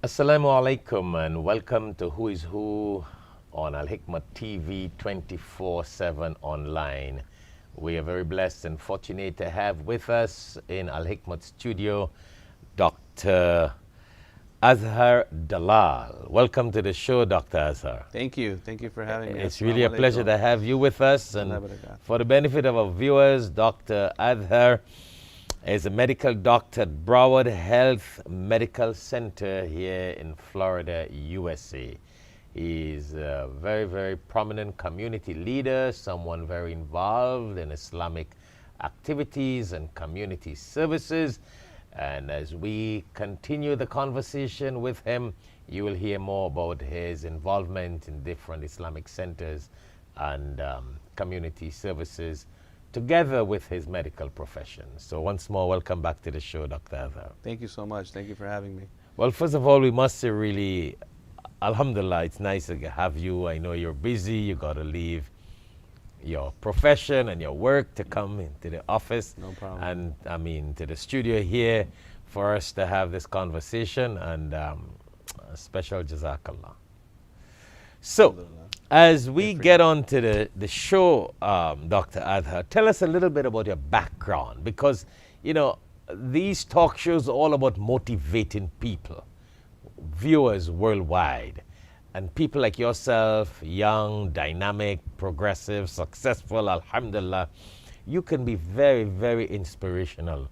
Assalamu alaikum and welcome to Who is Who on Al Hikmah TV 24/7 online. We are very blessed and fortunate to have with us in Al Hikmah studio Dr. Azhar Dalal. Welcome to the show, Dr. Azhar. Thank you. Thank you for having me. It's really a Assalamu pleasure alaikum. to have you with us. And for the benefit of our viewers, Dr. Azhar is a medical doctor at Broward Health Medical Center here in Florida, USA. He's a very, very prominent community leader, someone very involved in Islamic activities and community services. And as we continue the conversation with him, you will hear more about his involvement in different Islamic centers and community services, together with his medical profession. So once more, welcome back to the show, Dr. Azhar. Thank you so much. Thank you for having me. Well, first of all, we must say really, alhamdulillah, it's nice to have you. I know you're busy. You got to leave your profession and your work to come into the office. No problem. And I mean, to the studio here for us to have this conversation, and a special jazakallah. So, as we get on to the show, Dr. Azhar, tell us a little bit about your background, because, you know, these talk shows are all about motivating people, viewers worldwide, and people like yourself, young, dynamic, progressive, successful, alhamdulillah, you can be very, very inspirational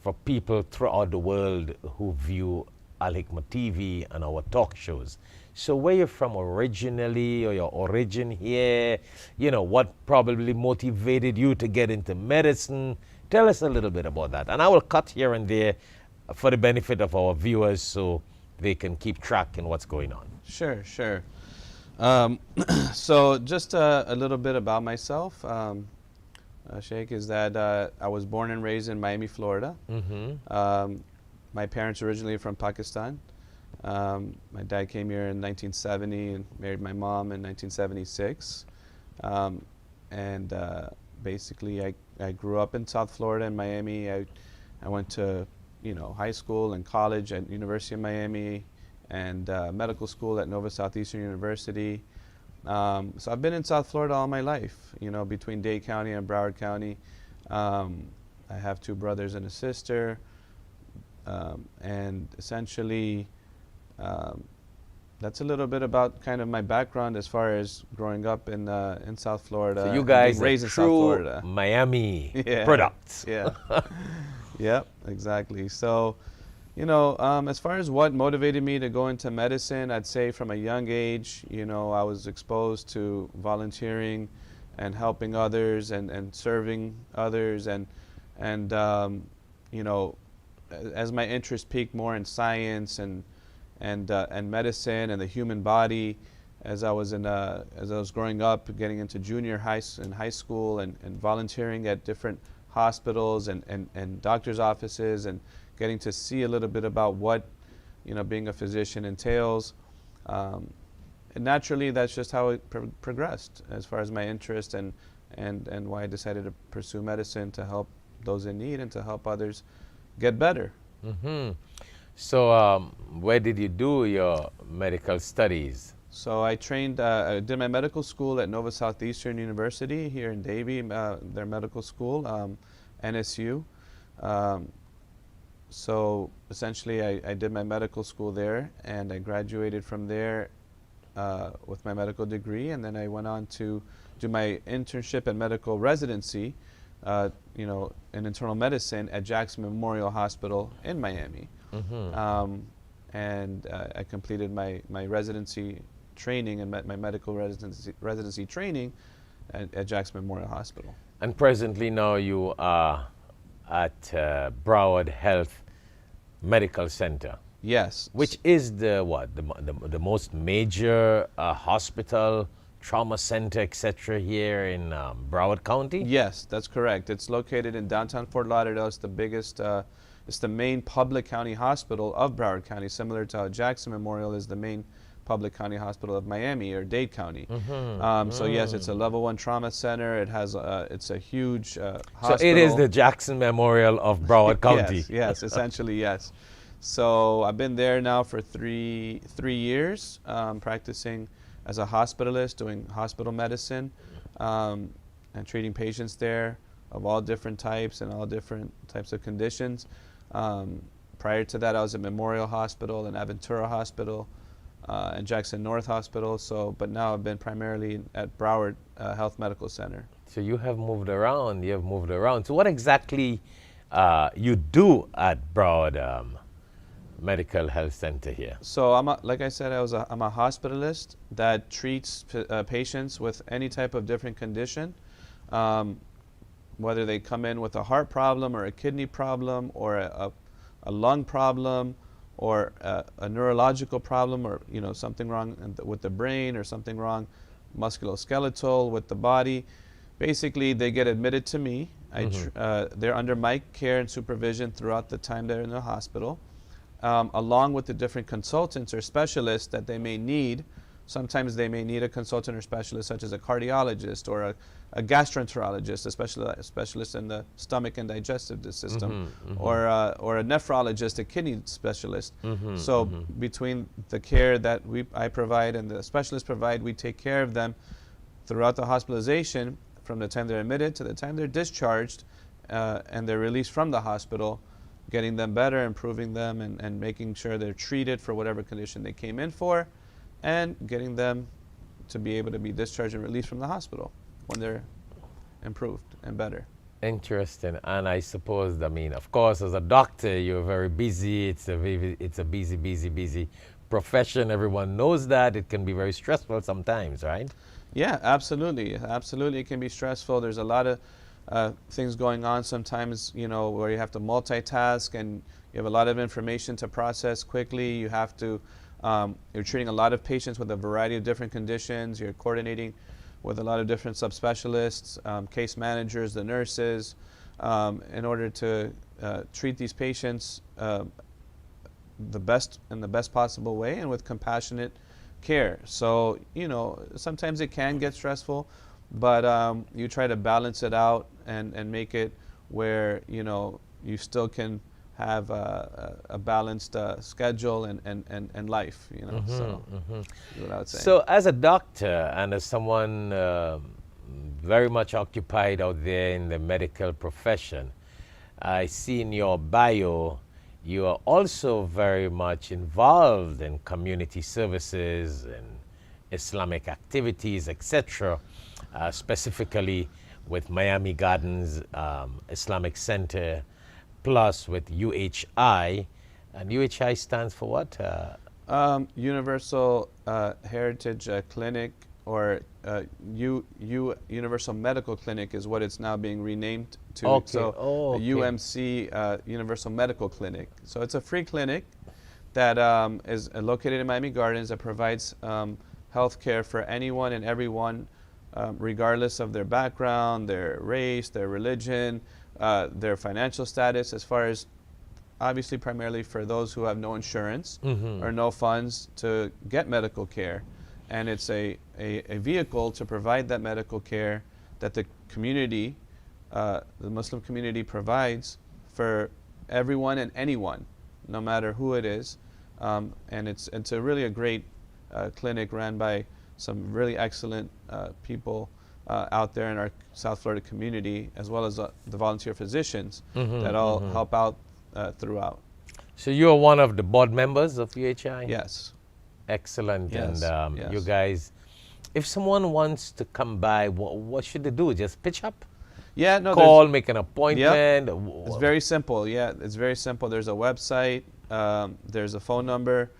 for people throughout the world who view Al Hikmah TV and our talk shows. So where you're from originally, or your origin here, you know, what probably motivated you to get into medicine? Tell us a little bit about that. And I will cut here and there for the benefit of our viewers so they can keep track in what's going on. Sure. So just a little bit about myself, Shaikh, is that I was born and raised in Miami, Florida. My parents originally from Pakistan. My dad came here in 1970 and married my mom in 1976. Basically, I grew up in South Florida in Miami. I went to high school and college at University of Miami and medical school at Nova Southeastern University. So I've been in South Florida all my life, between Dade County and Broward County. I have two brothers and a sister. And essentially, that's a little bit about kind of my background as far as growing up in South Florida. So you guys raised are in South true Florida. Miami products. Yeah. Yep, exactly. So, as far as what motivated me to go into medicine, I'd say from a young age, I was exposed to volunteering and helping others and serving others and as my interest peaked more in science and medicine and the human body, as I was growing up, getting into junior high and high school and volunteering at different hospitals and doctors' offices and getting to see a little bit about what being a physician entails. And naturally, that's just how it progressed as far as my interest and why I decided to pursue medicine, to help those in need and to help others get better. So where did you do your medical studies? So I trained, I did my medical school at Nova Southeastern University here in Davie, their medical school, NSU. So essentially I did my medical school there and I graduated from there with my medical degree, and then I went on to do my internship and medical residency in internal medicine at Jackson Memorial Hospital in Miami. I completed my residency training and my medical residency training at Jackson Memorial Hospital. And presently now you are at Broward Health Medical Center. Yes. Which is the most major hospital, trauma center, etc. here in Broward County? Yes, that's correct. It's located in downtown Fort Lauderdale. It's the biggest, it's the main public county hospital of Broward County, similar to how Jackson Memorial is the main public county hospital of Miami or Dade County. So yes, it's a level 1 trauma center. It has it's a huge hospital. So it is the Jackson Memorial of Broward County. Yes, essentially yes. So I've been there now for three years, practicing as a hospitalist, doing hospital medicine, and treating patients there of all different types and all different types of conditions. Prior to that, I was at Memorial Hospital and Aventura Hospital and Jackson North Hospital. So, but now I've been primarily at Broward Health Medical Center. So you have moved around. You have moved around. So what exactly you do at Broward Medical Health Center here? So like I said, I'm a hospitalist that treats patients with any type of different condition, whether they come in with a heart problem or a kidney problem or a lung problem or a neurological problem, or something wrong with the brain or something wrong musculoskeletal with the body. Basically, they get admitted to me. They're under my care and supervision throughout the time they're in the hospital, along with the different consultants or specialists that they may need. Sometimes they may need a consultant or specialist such as a cardiologist or a gastroenterologist, a specialist in the stomach and digestive system, or a nephrologist, a kidney specialist. So between the care that I provide and the specialists provide, we take care of them throughout the hospitalization, from the time they're admitted to the time they're discharged and they're released from the hospital, getting them better, improving them, and making sure they're treated for whatever condition they came in for, and getting them to be able to be discharged and released from the hospital when they're improved and better. Interesting. And I suppose, of course, as a doctor, you're very busy. It's a busy profession. Everyone knows that. It can be very stressful sometimes, right? Yeah, absolutely. Absolutely, it can be stressful. There's a lot of things going on sometimes, where you have to multitask and you have a lot of information to process quickly. You have to, you're treating a lot of patients with a variety of different conditions. You're coordinating with a lot of different subspecialists, case managers, the nurses, in order to treat these patients in the best possible way and with compassionate care. So, sometimes it can get stressful, but you try to balance it out and make it where, you still can have a balanced schedule and life, so that's what I would say. So as a doctor and as someone very much occupied out there in the medical profession, I see in your bio you are also very much involved in community services and Islamic activities, etc., specifically with Miami Gardens Islamic Center, plus with UHI. And UHI stands for what? Universal Heritage Clinic, or Universal Medical Clinic is what it's now being renamed to. Okay. So UMC, Universal Medical Clinic. So it's a free clinic that is located in Miami Gardens that provides health care for anyone and everyone, regardless of their background, their race, their religion, their financial status, as far as obviously primarily for those who have no insurance or no funds to get medical care. And it's a vehicle to provide that medical care that the community, the Muslim community, provides for everyone and anyone, no matter who it is. And it's a really a great clinic ran by some really excellent people out there in our South Florida community, as well as the volunteer physicians that all help out throughout. So you're one of the board members of UHI? Yes. Excellent. Yes, And yes. you guys, if someone wants to come by, what should they do? Just pitch up? Yeah, no. Call, make an appointment? Yep. It's very simple. Yeah, it's very simple. There's a website. There's a phone number.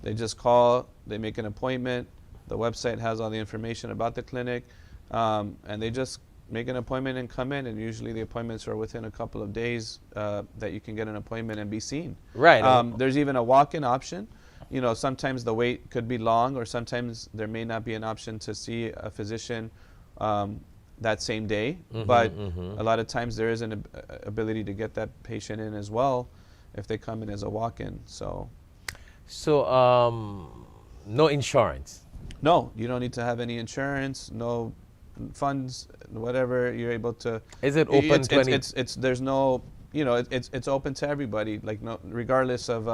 They just call. They make an appointment. The website has all the information about the clinic. And they just make an appointment and come in. And usually the appointments are within a couple of days that you can get an appointment and be seen. Right. There's even a walk-in option. Sometimes the wait could be long, or sometimes there may not be an option to see a physician that same day. But a lot of times there is an ability to get that patient in as well if they come in as a walk-in. So no insurance? No, you don't need to have any insurance, no funds, whatever you're able to. Is it open 20? There's no it's open to everybody, like no, regardless of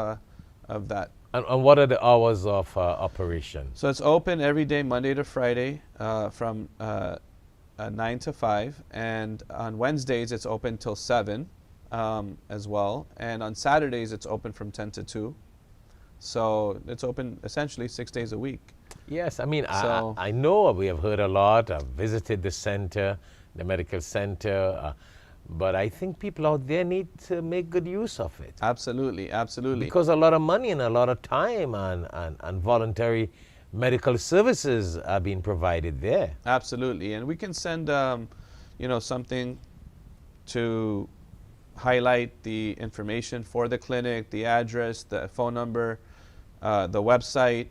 that. And what are the hours of operation? So it's open every day, Monday to Friday, from 9 to 5, and on Wednesdays it's open till 7 as well, and on Saturdays it's open from 10 to 2. So it's open essentially 6 days a week. Yes, I mean, So- I know we have heard a lot. I've visited the center, the medical center, but I think people out there need to make good use of it. Absolutely, absolutely. Because a lot of money and a lot of time and voluntary medical services are being provided there. Absolutely, and we can send something to highlight the information for the clinic, the address, the phone number, the website,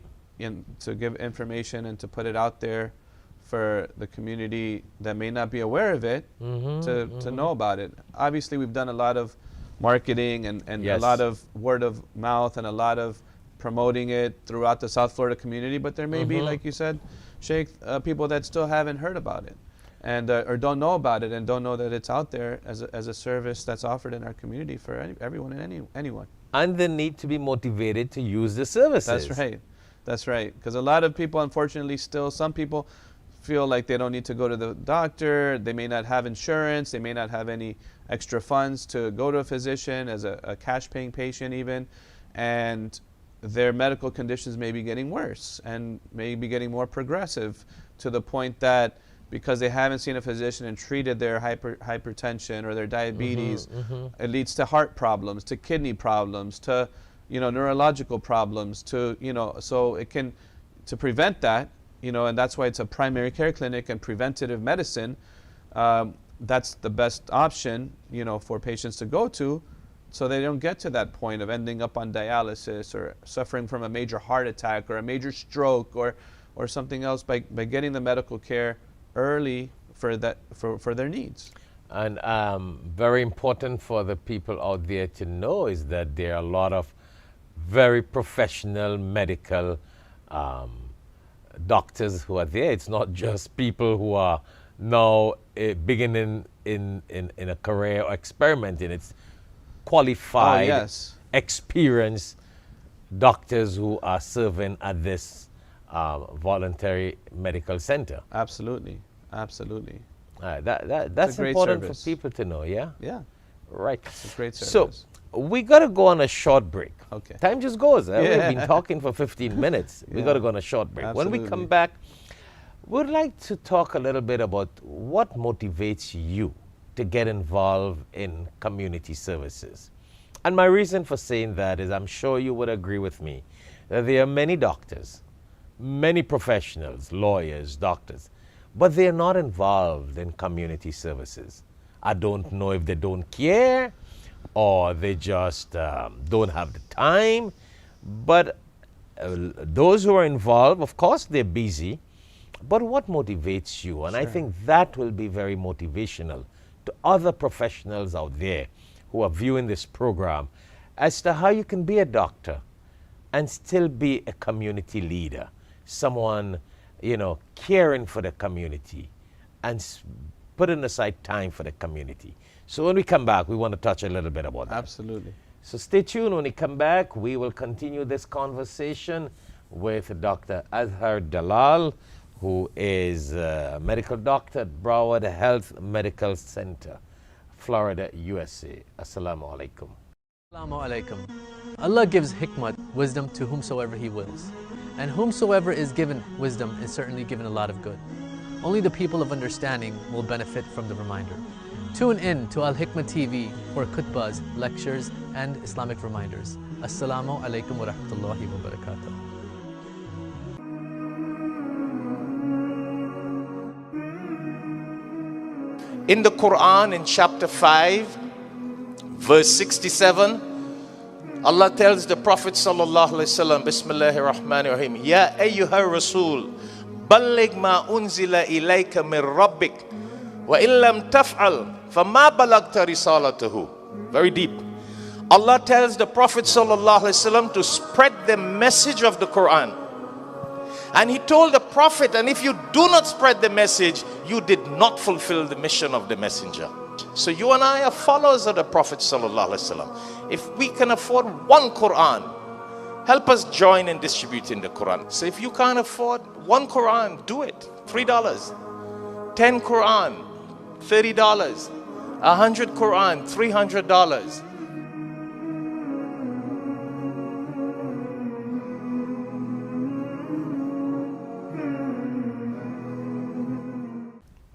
to give information and to put it out there for the community that may not be aware of it to know about it. Obviously, we've done a lot of marketing and Yes. a lot of word of mouth and a lot of promoting it throughout the South Florida community, but there may be, like you said, Shaikh, people that still haven't heard about it and or don't know about it and don't know that it's out there as a service that's offered in our community for everyone and anyone. And they need to be motivated to use the services. That's right. That's right. Because a lot of people, unfortunately, some people feel like they don't need to go to the doctor. They may not have insurance. They may not have any extra funds to go to a physician as a cash-paying patient even. And their medical conditions may be getting worse and may be getting more progressive to the point that because they haven't seen a physician and treated their hypertension or their diabetes, it leads to heart problems, to kidney problems, to neurological problems, so it can, to prevent that, and that's why it's a primary care clinic and preventative medicine. That's the best option, for patients to go to, so they don't get to that point of ending up on dialysis or suffering from a major heart attack or a major stroke or something else by getting the medical care early for their needs. And very important for the people out there to know is that there are a lot of very professional medical doctors who are there. It's not just people who are now beginning in a career or experimenting. It's qualified, experienced doctors who are serving at this voluntary medical center. Absolutely, absolutely. That's important service for people to know, yeah? Yeah. Right. It's a great service. So we got to go on a short break. Okay. Time just goes. We've been talking for 15 minutes. We got to go on a short break. Absolutely. When we come back, we'd like to talk a little bit about what motivates you to get involved in community services. And my reason for saying that is I'm sure you would agree with me that there are many doctors, many professionals, lawyers, doctors, but they're not involved in community services. I don't know if they don't care or they just don't have the time. But those who are involved, of course, they're busy. But what motivates you? And I think that will be very motivational to other professionals out there who are viewing this program as to how you can be a doctor and still be a community leader, someone, caring for the community and putting aside time for the community. So when we come back, we want to touch a little bit about that. Absolutely. So stay tuned. When we come back, we will continue this conversation with Dr. Azhar Dalal, who is a medical doctor at Broward Health Medical Center, Florida, USA. Assalamu alaikum. Assalamu alaikum. Allah gives hikmat, wisdom, to whomsoever He wills. And whomsoever is given wisdom is certainly given a lot of good. Only the people of understanding will benefit from the reminder. Tune in to Al Hikmah TV for khutbahs, lectures, and Islamic reminders. Assalamu alaikum wa rahmatullahi wa barakatuh. In the Quran, in chapter 5, verse 67, Allah tells the Prophet sallallahu alaihi wasallam, Bismillahir Rahmanir Rahim, Ya ayyuhar Rasul, balligh ma unzila ilayka min rabbik, wa in lam taf'al, fama balagta risalatahu. Very deep. Allah tells the Prophet sallallahu alaihi wasallam to spread the message of the Quran. And he told the Prophet, and if you do not spread the message, you did not fulfill the mission of the messenger. So you and I are followers of the Prophet sallallahu alaihi wasallam. If we can afford one Quran, help us join in distributing the Quran. So if you can't afford one Quran, do it. $3. 10 Quran, $30. 100 Quran, $300.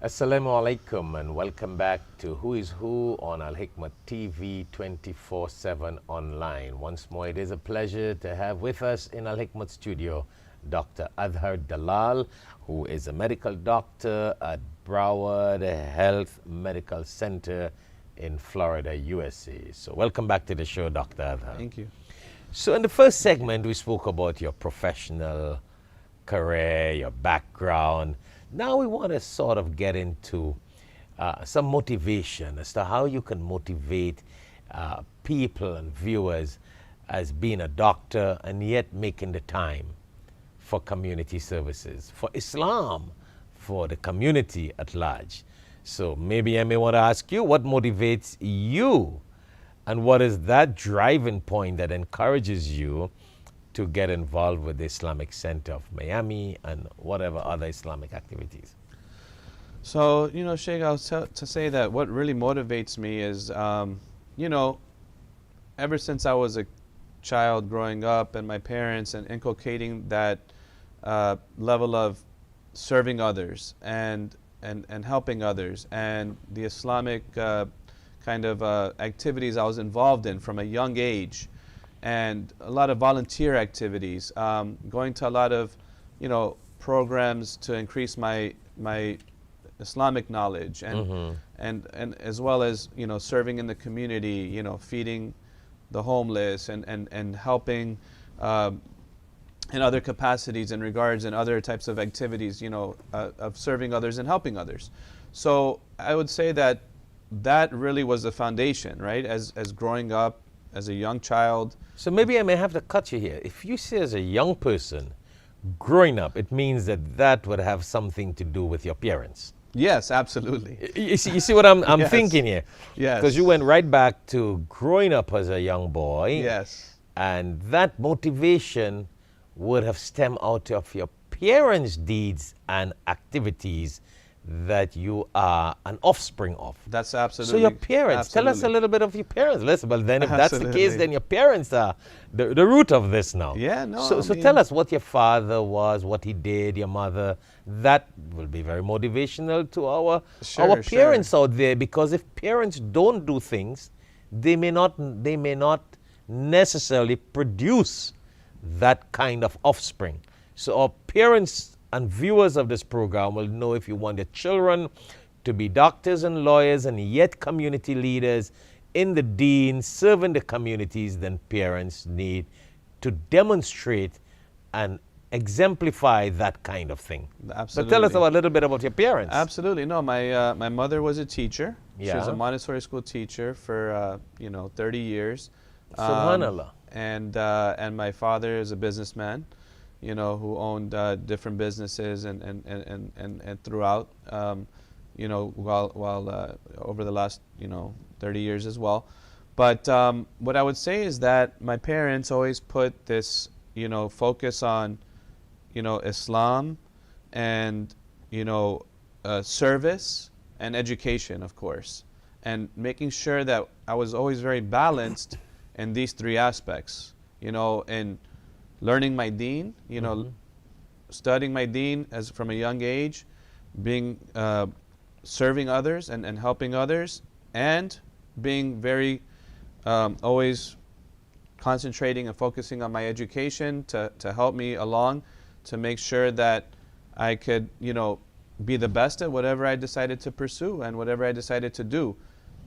Assalamu alaikum and welcome back to Who is Who on Al Hikmat TV 24/7 online. Once more, it is a pleasure to have with us in Al Hikmat studio Dr. Azhar Dalal, who is a medical doctor at Broward Health Medical Center in Florida, USA. So welcome back to the show, Dr. Azhar. Thank you. So in the first segment, we spoke about your professional career, your background. Now we want to sort of get into some motivation as to how you can motivate people and viewers as being a doctor and yet making the time for community services, for Islam, for the community at large. So maybe I may want to ask you, what motivates you? And what is that driving point that encourages you to get involved with the Islamic Center of Miami and whatever other Islamic activities? So, Shaikh, I was to say that what really motivates me is, ever since I was a child growing up and my parents and inculcating that level of serving others and helping others and the Islamic kind of activities I was involved in from a young age, and a lot of volunteer activities, going to a lot of, programs to increase my Islamic knowledge, and as well as, serving in the community, feeding the homeless and helping in other capacities in regards and other types of activities, of serving others and helping others. So I would say that really was the foundation, right? As growing up as a young child. So maybe I may have to cut you here. If you say as a young person, growing up, it means that would have something to do with your parents. Yes, absolutely. You see what I'm Yes. thinking here? Yes. Because you went right back to growing up as a young boy. Yes. And that motivation would have stemmed out of your parents' deeds and activities that you are an offspring of. That's absolutely. So your parents, tell us a absolutely. little bit of your parents. Listen, well then if that's the case, Absolutely. then your parents are the root of this now. Yeah, no, So, I so mean- tell us what your father was, what he did, your mother. That will be very motivational to our Sure, parents out there, because if parents don't do things, they may not necessarily produce that kind of offspring. So our parents and viewers of this program will know, if you want your children to be doctors and lawyers and yet community leaders in the deen, serving the communities, then parents need to demonstrate and exemplify that kind of thing. Absolutely. So tell us a little bit about your parents. Absolutely. No, my mother was a teacher. She was Yeah. a Montessori school teacher for 30 years. Subhanallah. And my father is a businessman, who owned different businesses and throughout, while over the last 30 years as well. But what I would say is that my parents always put this focus on Islam and service and education, of course, and making sure that I was always very balanced in these three aspects, in learning my deen, studying my deen from a young age, being serving others and helping others, and being very always concentrating and focusing on my education to help me along, to make sure that I could be the best at whatever I decided to pursue and whatever I decided to do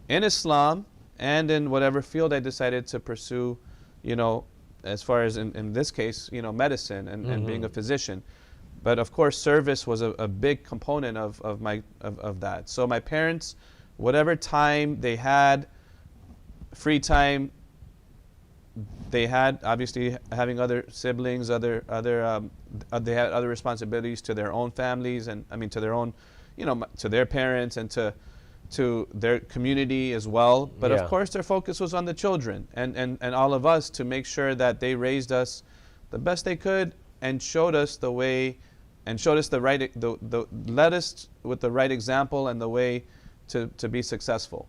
in Islam and in whatever field I decided to pursue, as far as in this case, medicine and being a physician. But of course, service was a big component of that. So my parents, whatever time they had, free time, they had, obviously having other siblings, they had other responsibilities to their own families, and to their own, to their parents, and to to their community as well. But Yeah. of course, their focus was on the children and all of us to make sure that they raised us the best they could and showed us the way and showed us the right, led us with the right example and the way to be successful.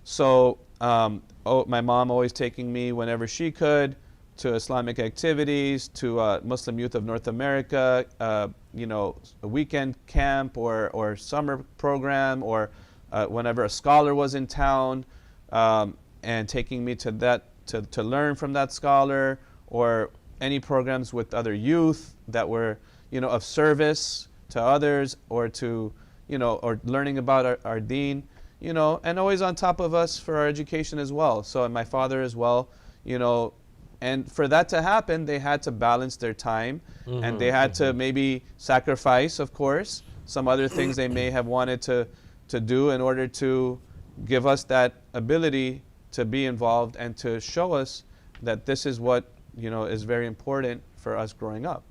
So my mom always taking me whenever she could to Islamic activities, to Muslim Youth of North America, you know, a weekend camp or summer program, or whenever a scholar was in town, and taking me to that to learn from that scholar, or any programs with other youth that were, you know, of service to others, or to, you know, or learning about our deen, you know, and always on top of us for our education as well. So, and my father as well, you know, and for that to happen, they had to balance their time, and they had to maybe sacrifice, of course, some other things they may have wanted to do in order to give us that ability to be involved and to show us that this is what, you know, is very important for us growing up.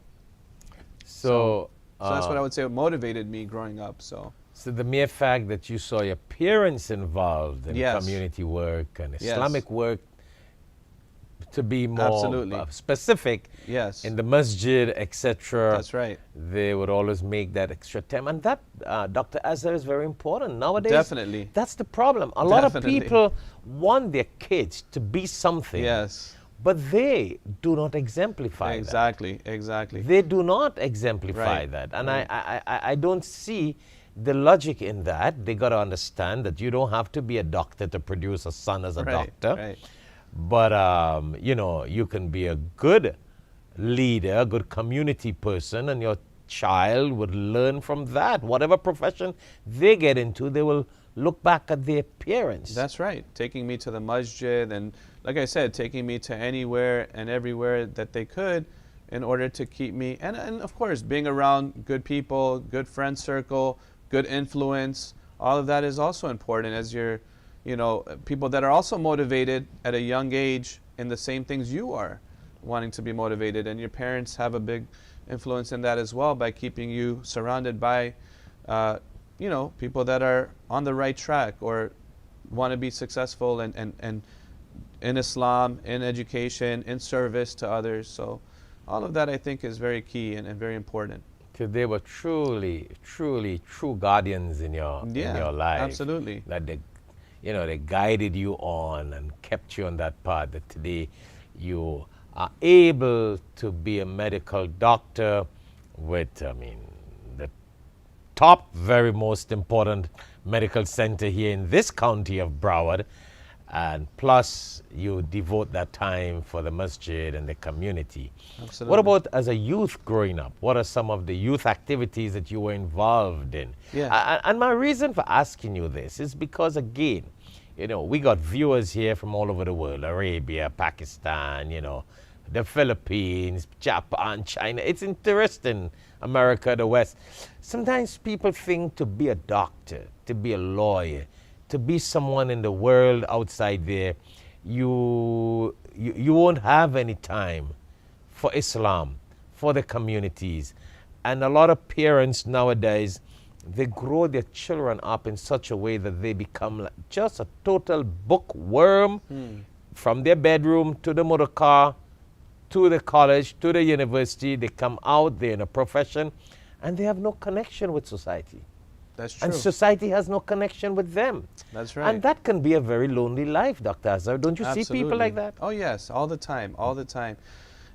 So that's what I would say motivated me growing up. So the mere fact that you saw your parents involved in Yes. community work and Yes. Islamic work, to be more Absolutely. Specific, yes, in the masjid, etc. that's right. They would always make that extra time. And that, Dr. Azhar, is very important. Nowadays, Definitely. that's the problem. A lot of Definitely. people want their kids to be something, Yes, but they do not exemplify that. exactly. They do not exemplify Right, that. And right. I don't see the logic in that. They got to understand that you don't have to be a doctor to produce a son as a doctor. Right. But, you know, you can be a good leader, a good community person, and your child would learn from that. Whatever profession they get into, they will look back at their parents. That's right. Taking me to the masjid, and like I said, taking me to anywhere and everywhere that they could in order to keep me, and of course, being around good people, good friend circle, good influence. All of that is also important as you're, you know, people that are also motivated at a young age in the same things you are, wanting to be motivated. And your parents have a big influence in that as well by keeping you surrounded by, you know, people that are on the right track or want to be successful and in Islam, in education, in service to others. So all of that, I think, is very key and very important. They were truly true guardians in your life. Absolutely. That they, you know, they guided you on and kept you on that path. That today you are able to be a medical doctor with, I mean, the top, very most important medical center here in this county of Broward. And plus, you devote that time for the masjid and the community. Absolutely. What about as a youth growing up? What are some of the youth activities that you were involved in? Yeah. And my reason for asking you this is because, again, you know, we got viewers here from all over the world, Arabia, Pakistan, you know, the Philippines, Japan, China. It's interesting, America, the West. Sometimes people think to be a doctor, to be a lawyer, to be someone in the world outside there, you won't have any time for Islam, for the communities. And a lot of parents nowadays, they grow their children up in such a way that they become like just a total bookworm, from their bedroom to the motor car, to the college, to the university. They come out, they're in a profession, and they have no connection with society. That's true. And society has no connection with them. That's right. And that can be a very lonely life, Dr. Azhar. Don't you see people like that? Oh, yes, all the time, all the time.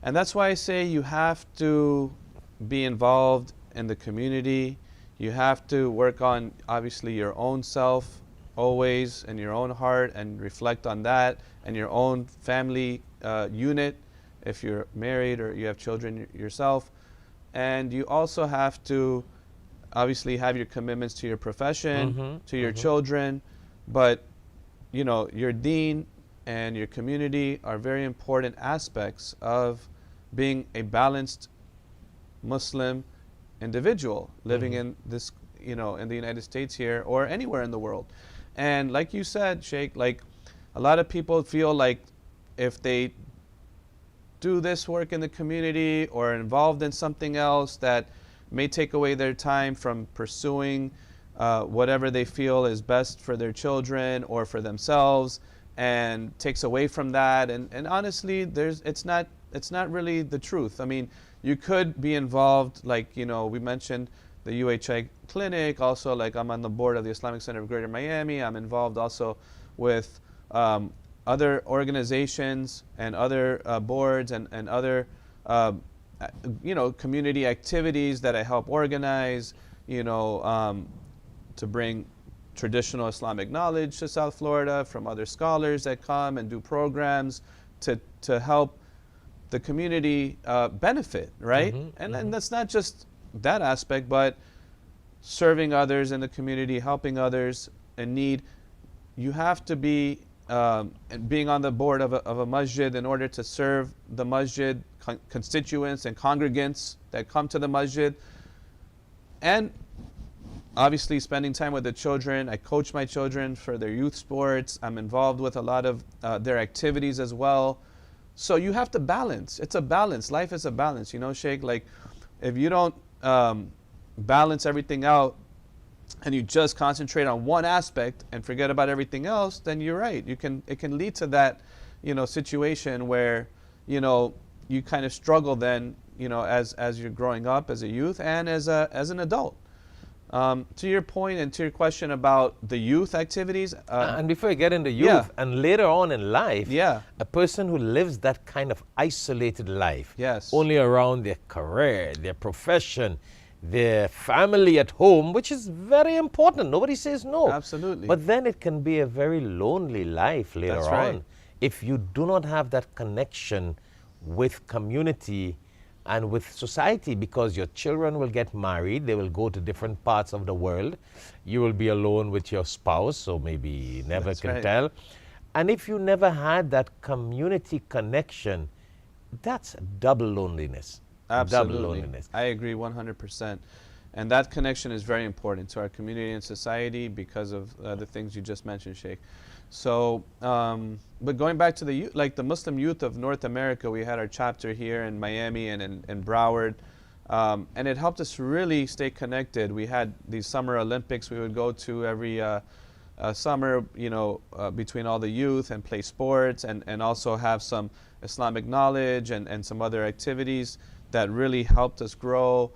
And that's why I say you have to be involved in the community. You have to work on, obviously, your own self always, and your own heart, and reflect on that, and your own family unit, if you're married or you have children yourself. And you also have to obviously have your commitments to your profession, to your children, but you know, your deen and your community are very important aspects of being a balanced Muslim individual living in this, you know, in the United States here or anywhere in the world. And like you said, Shaikh, like a lot of people feel like if they do this work in the community or involved in something else that may take away their time from pursuing whatever they feel is best for their children or for themselves, and takes away from that. And honestly, it's not really the truth. I mean, you could be involved, like, we mentioned the UHI clinic. Also, like, I'm on the board of the Islamic Center of Greater Miami. I'm involved also with other organizations and other boards and other community activities that I help organize, to bring traditional Islamic knowledge to South Florida from other scholars that come and do programs to help the community benefit, right? And that's not just that aspect, but serving others in the community, helping others in need. You have to be being on the board of a masjid in order to serve the masjid constituents and congregants that come to the masjid. And obviously spending time with the children. I coach my children for their youth sports. I'm involved with a lot of their activities as well. So you have to balance. It's a balance. Life is a balance, Shaikh. Like, if you don't balance everything out and you just concentrate on one aspect and forget about everything else, then you're right. It can lead to that, situation where, you kind of struggle then, as you're growing up as a youth and as an adult. To your point and to your question about the youth activities. And before you get into youth, and later on in life, a person who lives that kind of isolated life, only around their career, their profession, their family at home, which is very important. Nobody says no. Absolutely. But then it can be a very lonely life later on. Right. If you do not have that connection with community and with society, because your children will get married, they will go to different parts of the world. You will be alone with your spouse, so maybe you never can tell. And if you never had that community connection, that's double loneliness. Absolutely. Double loneliness. I agree 100%. And that connection is very important to our community and society because of the things you just mentioned, Sheikh. So, but going back to the Muslim youth of North America, we had our chapter here in Miami and in Broward, and it helped us really stay connected. We had these summer Olympics we would go to every summer, between all the youth, and play sports and also have some Islamic knowledge and some other activities that really helped us grow.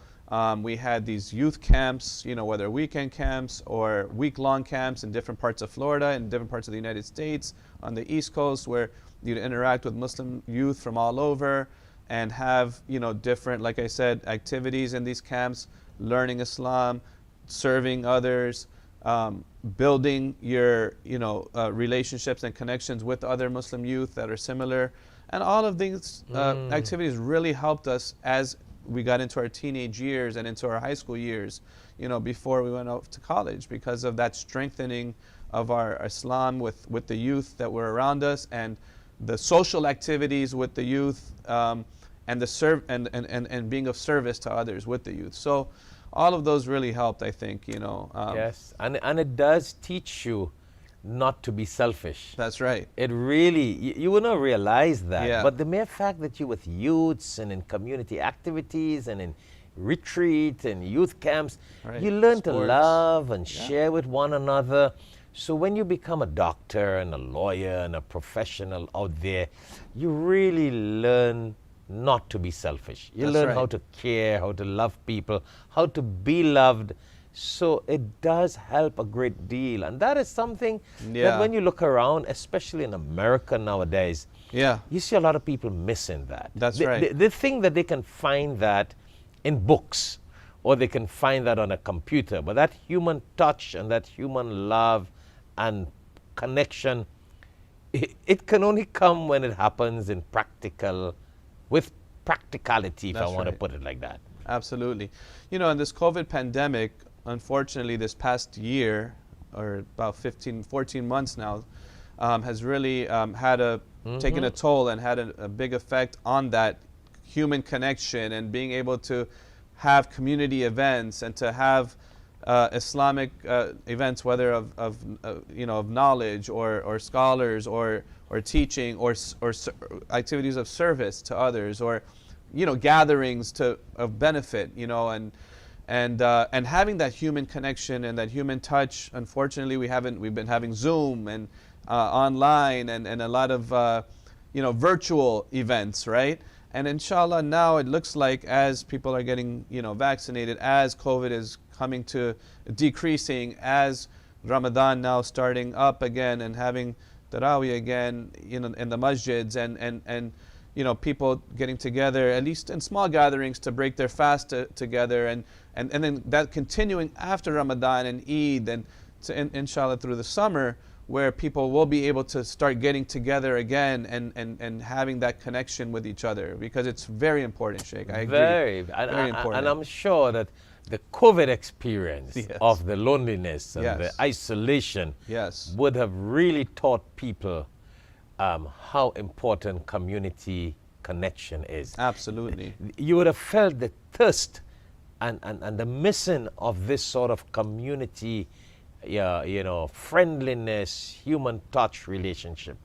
We had these youth camps, whether weekend camps or week-long camps in different parts of Florida and different parts of the United States on the East Coast, where you'd interact with Muslim youth from all over and have, different, like I said, activities in these camps, learning Islam, serving others, building your, relationships and connections with other Muslim youth that are similar. And all of these activities really helped us as we got into our teenage years and into our high school years, before we went off to college, because of that strengthening of our Islam with the youth that were around us, and the social activities with the youth, and and being of service to others with the youth. So all of those really helped, I think, yes, and it does teach you not to be selfish. That's right. It really, you will not realize that. Yeah. But the mere fact that you're with youths and in community activities and in retreat and youth camps, you learn to love and share with one another. So when you become a doctor and a lawyer and a professional out there, you really learn not to be selfish. You learn how to care, how to love people, how to be loved. So it does help a great deal. And that is something that when you look around, especially in America nowadays, you see a lot of people missing that. That's right. They think that they can find that in books or they can find that on a computer. But that human touch and that human love and connection, it can only come when it happens in with practicality, if I want to put it like that. Absolutely. In this COVID pandemic, unfortunately, this past year, or about 14 months now, has really taken a toll and had a big effect on that human connection and being able to have community events and to have Islamic events, whether of knowledge or scholars or teaching or activities of service to others, or gatherings of benefit, and having that human connection and that human touch. Unfortunately, we've been having Zoom and online and a lot of virtual events, right? And inshallah, now it looks like as people are getting vaccinated, as COVID is coming to decreasing, as Ramadan now starting up again and having Taraweeh again, in the masjids and people getting together, at least in small gatherings, to break their fast together, and then that continuing after Ramadan and Eid, and inshallah through the summer, where people will be able to start getting together again and having that connection with each other, because it's very important, Shaykh. I agree. Very important. And I'm sure that the COVID experience Yes. of the loneliness and Yes. the isolation Yes. would have really taught people how important community connection is. Absolutely. You would have felt the thirst and the missing of this sort of community, friendliness, human touch relationship.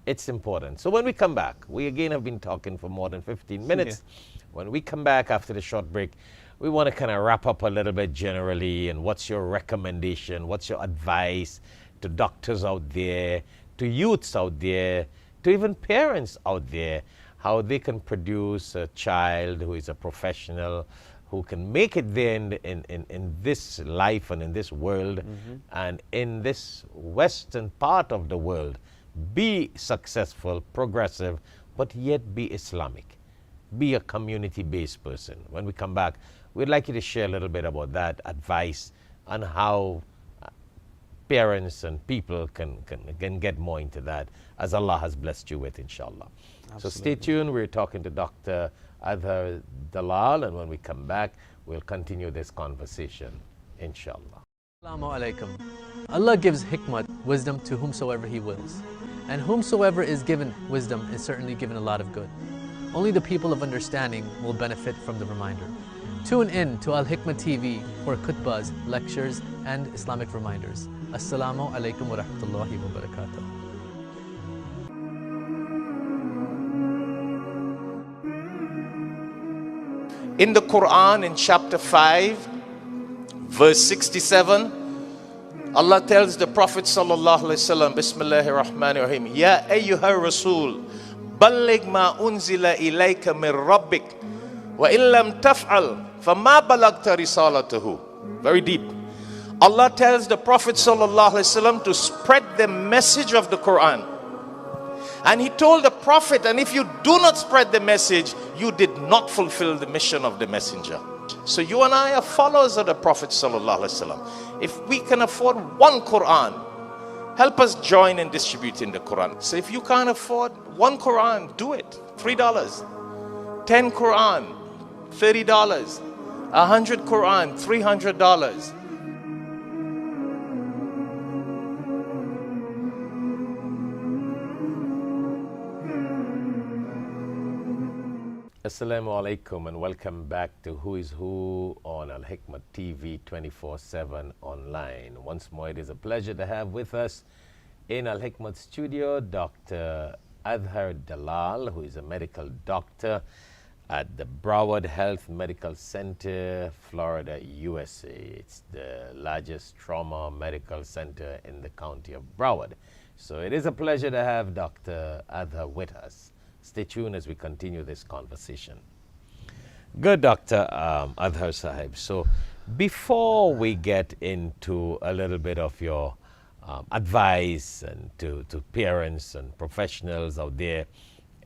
It's important. So when we come back, we again have been talking for more than 15 minutes. Yeah. When we come back after the short break, we want to kind of wrap up a little bit generally, and what's your recommendation, what's your advice to doctors out there, to youths out there, to even parents out there, how they can produce a child who is a professional, who can make it there in this life and in this world, and in this western part of the world, be successful, progressive, but yet be Islamic, be a community-based person. When we come back, we'd like you to share a little bit about that advice on how parents and people can get more into that, as Allah has blessed you with, inshallah. Absolutely. So stay tuned. We're talking to Dr. Azhar Dalal, and when we come back, we'll continue this conversation, inshallah. Assalamu alaikum. Allah gives hikmat, wisdom, to whomsoever He wills. And whomsoever is given wisdom is certainly given a lot of good. Only the people of understanding will benefit from the reminder. Tune in to Al-Hikmah TV for khutbahs, lectures, and Islamic reminders. Assalamu alaikum wa rahmatullahi wa barakatuh. In the Quran, in chapter 5, verse 67, Allah tells the Prophet sallallahu alaihi wasallam, Bismillahir Rahmanir Rahim, Ya ayyuhar Rasul, balligh ma unzila ilayka min rabbik, wa illam taf'al, fama balagta risalatahu. Very deep. Allah tells the Prophet sallallahu alaihi wasallam to spread the message of the Quran. And he told the Prophet, and if you do not spread the message, you did not fulfill the mission of the messenger. So you and I are followers of the Prophet sallallahu alaihi wasallam. If we can afford one Quran, help us join in distributing the Quran. So if you can't afford one Quran, do it. $3. 10 Quran, $30. 100 Quran, $300. Assalamu alaikum, and welcome back to Who is Who on Al-Hikmah TV 24/7 online. Once more, it is a pleasure to have with us in Al-Hikmah studio Dr. Azhar Dalal, who is a medical doctor at the Broward Health Medical Center, Florida, USA. It's the largest trauma medical center in the county of Broward. So it is a pleasure to have Dr. Azhar with us. Stay tuned as we continue this conversation. Good, Dr. Azhar Sahib. So before we get into a little bit of your advice and to parents and professionals out there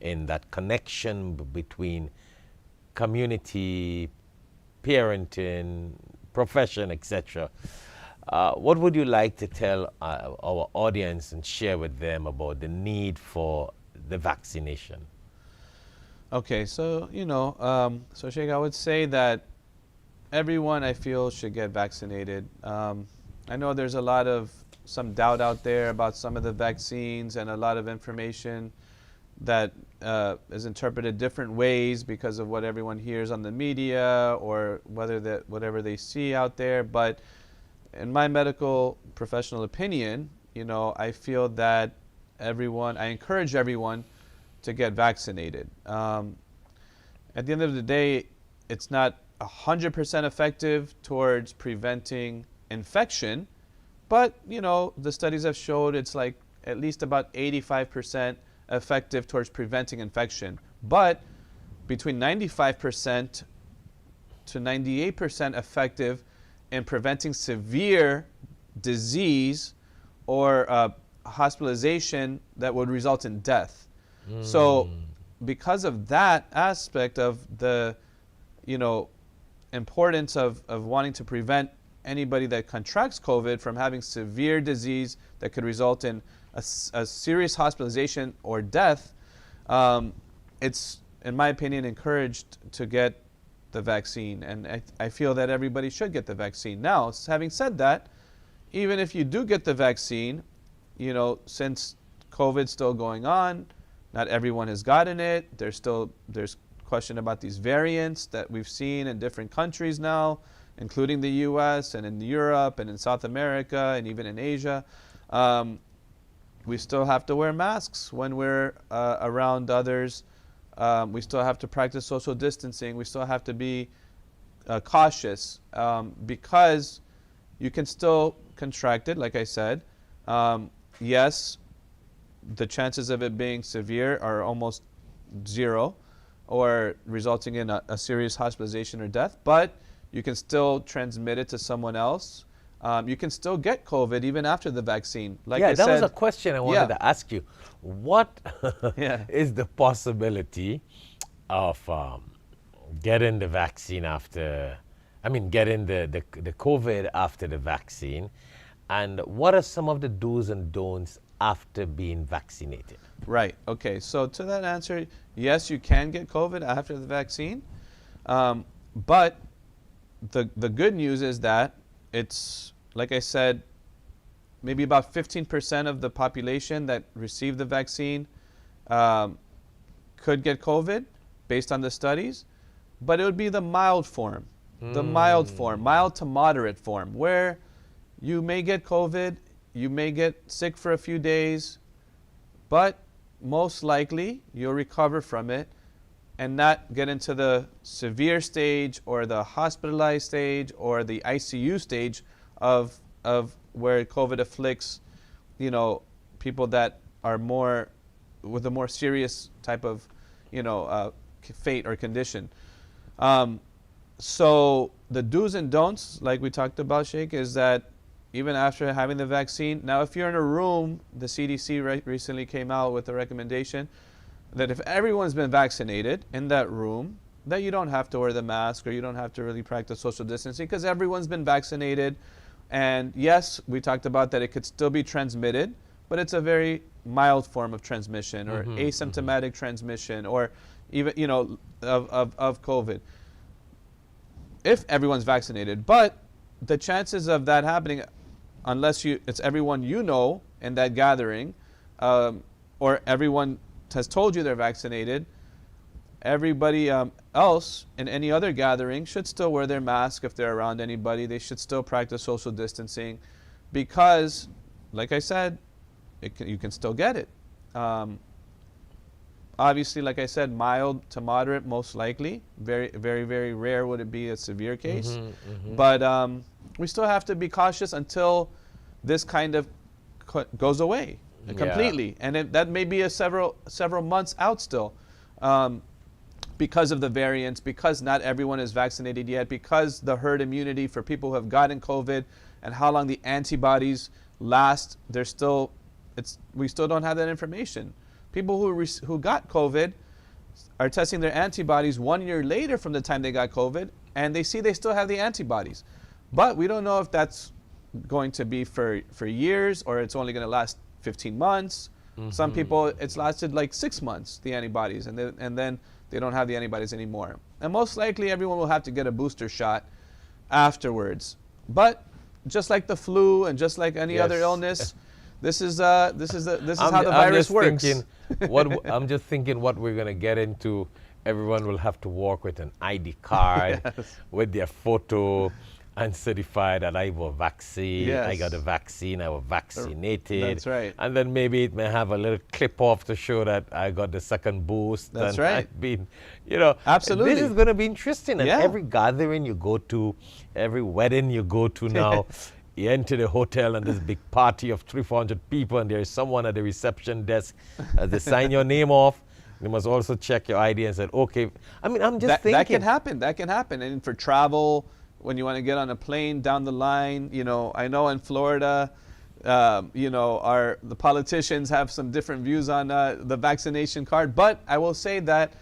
in that connection between community, parenting, profession, etc., what would you like to tell our audience and share with them about the need for the vaccination? Okay, so so Shaykh, I would say that everyone, I feel, should get vaccinated. I know there's a lot of some doubt out there about some of the vaccines, and a lot of information that is interpreted different ways because of what everyone hears on the media or whatever they see out there. But in my medical professional opinion, I feel that I encourage everyone to get vaccinated. At the end of the day, it's not 100% effective towards preventing infection, but the studies have showed it's like at least about 85% effective towards preventing infection, but between 95% to 98% effective in preventing severe disease or hospitalization that would result in death. So because of that aspect of the importance of wanting to prevent anybody that contracts COVID from having severe disease that could result in a serious hospitalization or death, it's, in my opinion, encouraged to get the vaccine. And I feel that everybody should get the vaccine. Now, having said that, even if you do get the vaccine, since COVID's still going on, not everyone has gotten it. There's question about these variants that we've seen in different countries now, including the US and in Europe and in South America and even in Asia. We still have to wear masks when we're around others. We still have to practice social distancing. We still have to be cautious because you can still contract it, like I said. Yes, the chances of it being severe are almost zero or resulting in a serious hospitalization or death, but you can still transmit it to someone else. You can still get COVID even after the vaccine. Like I that said, was a question I wanted to ask you. What is the possibility of getting the vaccine getting the COVID after the vaccine? And what are some of the do's and don'ts after being vaccinated? Right. Okay. So to that answer, yes, you can get COVID after the vaccine. But the good news is that it's, like I said, maybe about 15% of the population that received the vaccine could get COVID based on the studies, but it would be the mild form, mild to moderate form, where you may get COVID, you may get sick for a few days, but most likely you'll recover from it and not get into the severe stage or the hospitalized stage or the ICU stage of where COVID afflicts, people that are with a more serious type of, fate or condition. So the do's and don'ts, like we talked about, Shaikh, is that even after having the vaccine, now if you're in a room, the CDC recently came out with a recommendation that if everyone's been vaccinated in that room, that you don't have to wear the mask or you don't have to really practice social distancing because everyone's been vaccinated. And yes, we talked about that it could still be transmitted, but it's a very mild form of transmission or asymptomatic transmission or even, of COVID. If everyone's vaccinated, but the chances of that happening, unless it's everyone in that gathering, or everyone has told you they're vaccinated, everybody else in any other gathering should still wear their mask if they're around anybody. They should still practice social distancing because, like I said, you can still get it. Obviously, like I said, mild to moderate, most likely. Very, very, very rare would it be a severe case. But we still have to be cautious until this kind of goes away completely. And that may be several months out still because of the variants, because not everyone is vaccinated yet, because the herd immunity for people who have gotten COVID and how long the antibodies last, we still don't have that information. People who got COVID are testing their antibodies 1 year later from the time they got COVID, and they see they still have the antibodies. But we don't know if that's going to be for years or it's only going to last 15 months. Some people, it's lasted like 6 months, the antibodies, and then they don't have the antibodies anymore. And most likely everyone will have to get a booster shot afterwards. But just like the flu and just like any other illness, this is how the virus works. I'm just thinking what we're going to get into. Everyone will have to walk with an ID card with their photo and certify that I was vaccinated, I got a Yes. vaccine, I was vaccinated. That's right. And then maybe it may have a little clip off to show that I got the second boost. That's and right. I've been, you know, Absolutely. this is going to be interesting. And Yeah. every gathering you go to, every wedding you go to now, you enter the hotel and there's a big party of 300-400 people, and there is someone at the reception desk. They sign your name off. They must also check your ID and say, okay. I mean, I'm just thinking. That can happen. That can happen. And for travel, when you want to get on a plane down the line, you know, I know in Florida, you know, the politicians have some different views on the vaccination card. But I will say that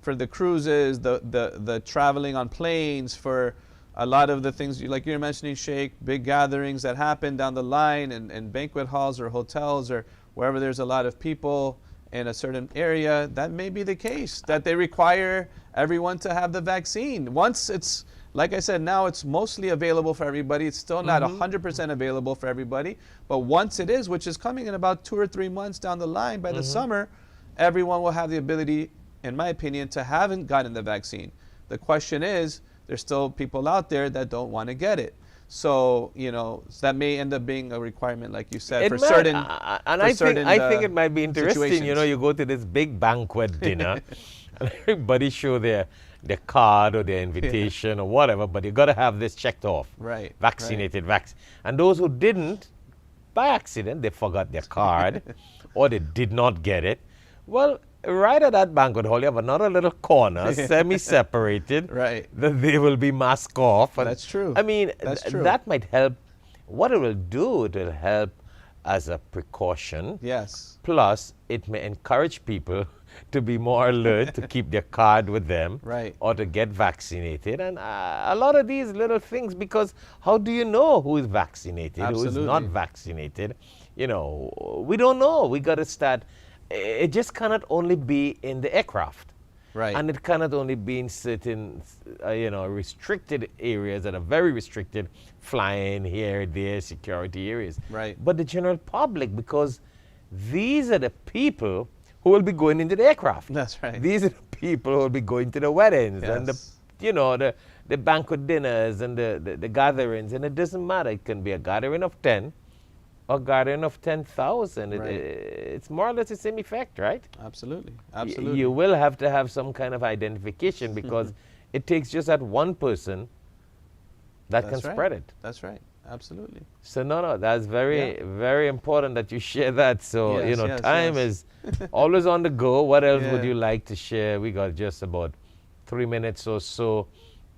for the cruises, the traveling on planes, for a lot of the things like you're mentioning, Sheikh, big gatherings that happen down the line in banquet halls or hotels or wherever there's a lot of people in a certain area, that may be the case, that they require everyone to have the vaccine. Once it's, like I said, now it's mostly available for everybody. It's still not 100% available for everybody. But once it is, which is coming in about 2 or 3 months down the line, by the summer, everyone will have the ability, in my opinion, to haven't gotten the vaccine. The question is, there's still people out there that don't want to get it. So, you know, that may end up being a requirement, like you said, for certain. And I think it might be interesting. You know, you go to this big banquet dinner, and everybody show their card or their invitation or whatever, but you got to have this checked off. Right. Vaccinated, and those who didn't, by accident, they forgot their card or they did not get it. Well, right at that banquet hall, you have another little corner, semi-separated. Right. That they will be masked off. And That's true. I mean, That's true. that might help. What it will do, it will help as a precaution. Yes. Plus, it may encourage people to be more alert, to keep their card with them, Right. or to get vaccinated. And a lot of these little things, because how do you know who is vaccinated, who is not Absolutely. vaccinated? You know, we don't know. We got to start. It just cannot only be in the aircraft. Right. And it cannot only be in certain, you know, restricted areas that are very restricted, flying here, there, security areas. Right. But the general public, because these are the people who will be going into the aircraft. That's right. These are the people who will be going to the weddings and the, Yes. you know, the banquet dinners and the gatherings. And it doesn't matter. It can be a gathering of 10 or a gathering of 10,000. Right. It's more or less the same effect, right? Absolutely. Absolutely. You will have to have some kind of identification because it takes just that one person that That's can right. spread it. That's right. Absolutely. So no, that's very, very important that you share that. So, you Yes, know, yes, time yes. is always on the go. What else would Yeah. you like to share? We got just about 3 minutes or so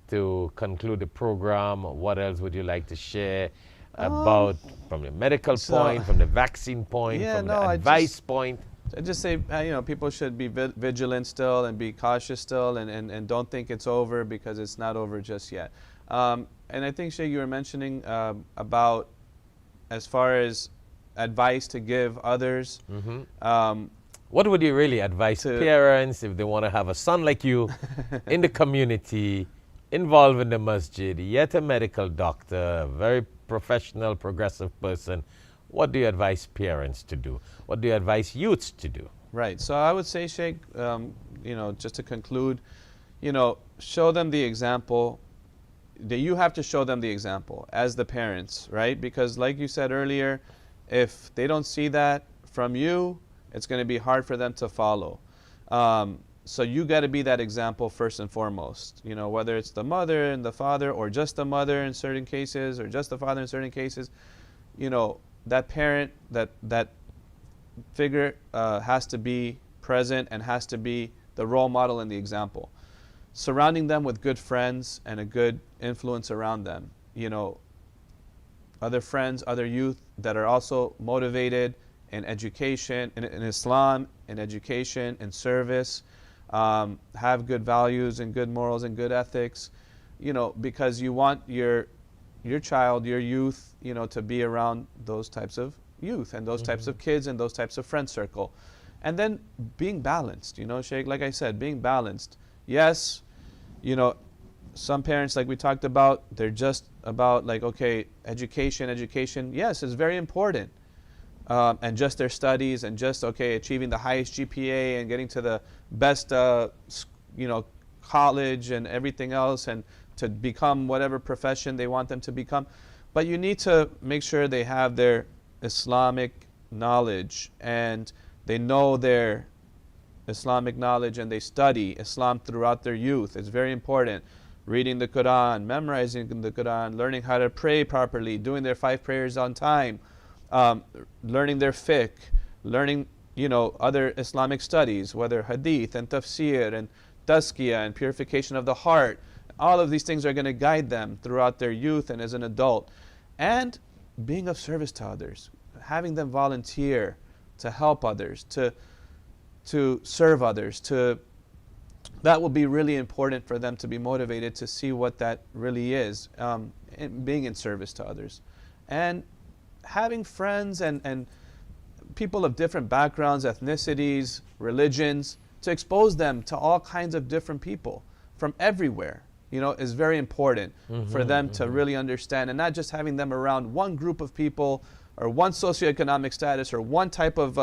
to conclude the program. What else would you like to share about from the medical point, from the vaccine point, Yeah, from no, the I advice just- point? I just say, you know, people should be vigilant still and be cautious still and don't think it's over because it's not over just yet. And I think, Sheikh, you were mentioning about as far as advice to give others. What would you really advise parents if they want to have a son like you in the community, involved in the masjid, yet a medical doctor, a very professional, progressive person? What do you advise parents to do? What do you advise youths to do? Right. So I would say, Sheikh, you know, just to conclude, you know, show them the example. That you have to show them the example as the parents, right? Because like you said earlier, if they don't see that from you, it's going to be hard for them to follow. So you got to be that example first and foremost. You know, whether it's the mother and the father, or just the mother in certain cases, or just the father in certain cases, you know, that parent, that figure has to be present and has to be the role model and the example. Surrounding them with good friends and a good influence around them. You know, other friends, other youth that are also motivated in education, in Islam, in education, in service, have good values and good morals and good ethics, you know, because you want your child, your youth, you know, to be around those types of youth and those types of kids and those types of friend circle. And then being balanced, you know, Sheikh, like I said, being balanced. Yes, you know, some parents, like we talked about, they're just about like, okay, education, yes, it's very important. And just their studies and just, okay, achieving the highest GPA and getting to the best, you know, college and everything else and to become whatever profession they want them to become. But you need to make sure they have their Islamic knowledge, and they know their Islamic knowledge, and they study Islam throughout their youth. It's very important. Reading the Quran, memorizing the Quran, learning how to pray properly, doing their 5 prayers on time, learning their fiqh, learning other Islamic studies, whether hadith and tafsir and tazkiyah and purification of the heart. All of these things are going to guide them throughout their youth and as an adult. And being of service to others, having them volunteer to help others, to serve others, that will be really important for them to be motivated to see what that really is, being in service to others. And having friends and people of different backgrounds, ethnicities, religions, to expose them to all kinds of different people from everywhere, is very important for them to really understand, and not just having them around one group of people or one socioeconomic status or one type of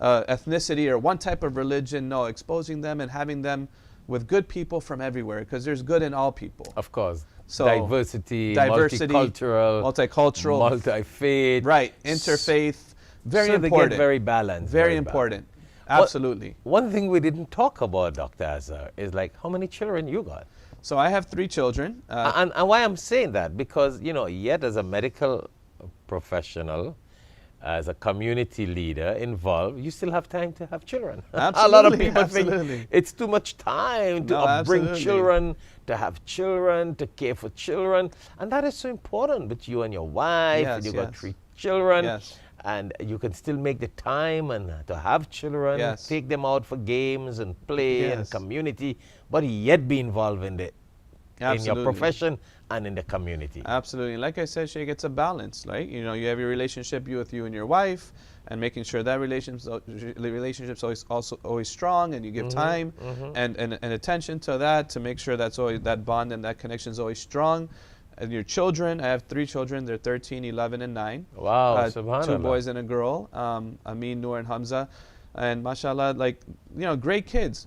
ethnicity or one type of religion. No, exposing them and having them with good people from everywhere, because there's good in all people. Of course. So diversity, multicultural, multi-faith. Right, interfaith. Very so important. They get very balanced. Very important. Absolutely. One thing we didn't talk about, Dr. Azhar, is like how many children you got? So I have 3 children. And why I'm saying that, because, yet as a medical professional, as a community leader involved, you still have time to have children. Absolutely, a lot of people absolutely. think it's too much time to bring children, to have children, to care for children. And that is so important with you and your wife. Yes, and you've yes. got 3 children. Yes. And you can still make the time and to have children, Yes. take them out for games and play and Yes. community, but yet be involved in your Absolutely. profession and in the community. Absolutely. Like I said, Shaykh, it's a balance, right? You have your relationship with you and your wife, and making sure that relationship's always strong, and you give time and attention to that, to make sure that's always, that bond and that connection is always strong. And your children, I have 3 children. They're 13, 11, and 9. Wow, subhanallah. 2 boys and a girl, Amin, Noor, and Hamza. And mashallah, great kids.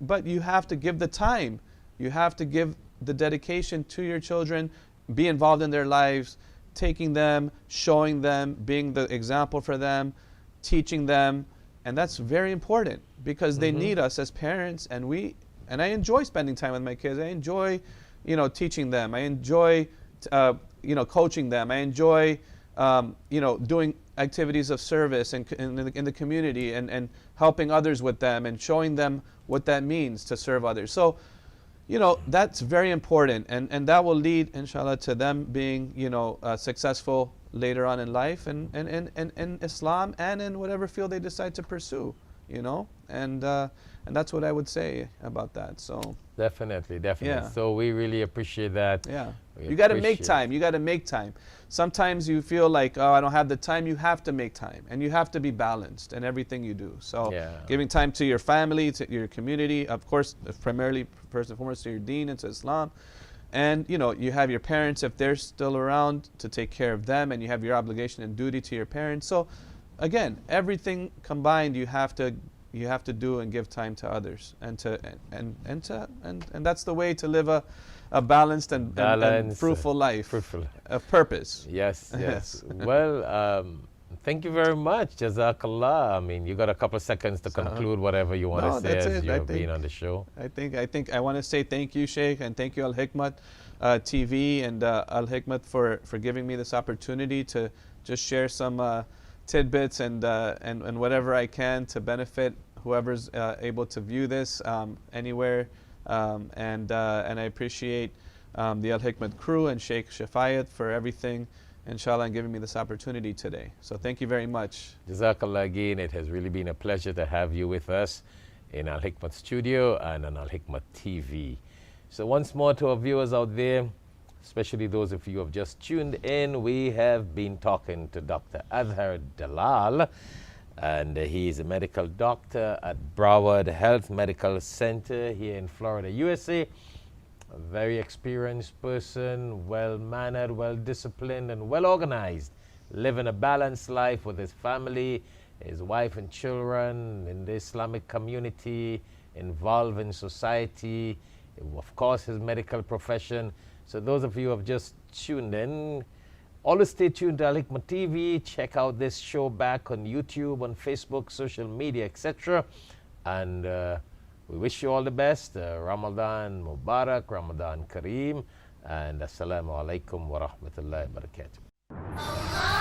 But you have to give the time. You have to give the dedication to your children, be involved in their lives, taking them, showing them, being the example for them, teaching them. And that's very important, because they need us as parents. And I enjoy spending time with my kids. I enjoy teaching them. I enjoy, coaching them. I enjoy, doing activities of service in the community, and helping others with them, and showing them what that means to serve others. So, that's very important, and that will lead, inshallah, to them being, successful later on in life, and in Islam, and in whatever field they decide to pursue, and that's what I would say about that. So Definitely. Yeah. So we really appreciate that. yeah, We you got to make appreciate- time. Sometimes you feel like, oh, I don't have the time. You have to make time, and you have to be balanced in everything you do. So Yeah. giving time to your family, to your community, of course, primarily, first and foremost, to your deen and to Islam. And you have your parents, if they're still around, to take care of them, and you have your obligation and duty to your parents. So again, everything combined, you have to do and give time to others, and that's the way to live a balanced and fruitful life, Fruitful. of purpose. Yes. Well, thank you very much. Jazakallah. I mean, you got a couple of seconds to conclude whatever you want to say that's as it. you've been on the show. I think I want to say thank you, Shaykh, and thank you, Al Hikmat TV and Al Hikmat for giving me this opportunity to just share some tidbits and whatever I can to benefit whoever's able to view this anywhere. And I appreciate the Al Hikmat crew and Shaykh Shafayat for everything, inshallah, and giving me this opportunity today. So thank you very much. Jazakallah again. It has really been a pleasure to have you with us in Al Hikmat studio and on Al Hikmat TV. So once more to our viewers out there, especially those of you who have just tuned in, we have been talking to Dr. Azhar Dalal, and he is a medical doctor at Broward Health Medical Center here in Florida, USA. A very experienced person, well-mannered, well-disciplined, and well-organized, living a balanced life with his family, his wife and children, in the Islamic community, involved in society, of course, his medical profession. So those of you who have just tuned in, always stay tuned to Al Hikmah TV. Check out this show back on YouTube, on Facebook, social media, etc. And we wish you all the best. Ramadan Mubarak, Ramadan Kareem, and Assalamu alaikum wa rahmatullahi wa barakatuh.